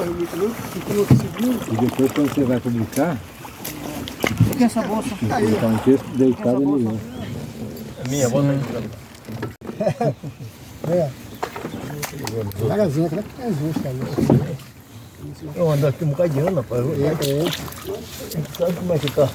muito não, porque não conseguiu. E depois quando você vai publicar, O que é essa bolsa? publicar um texto deitado é melhor. É minha, bota aí. É. Devagarzinho, como é que é justo aí? Eu ando aqui um bocado de ano, rapaz. Sabe como é que tá?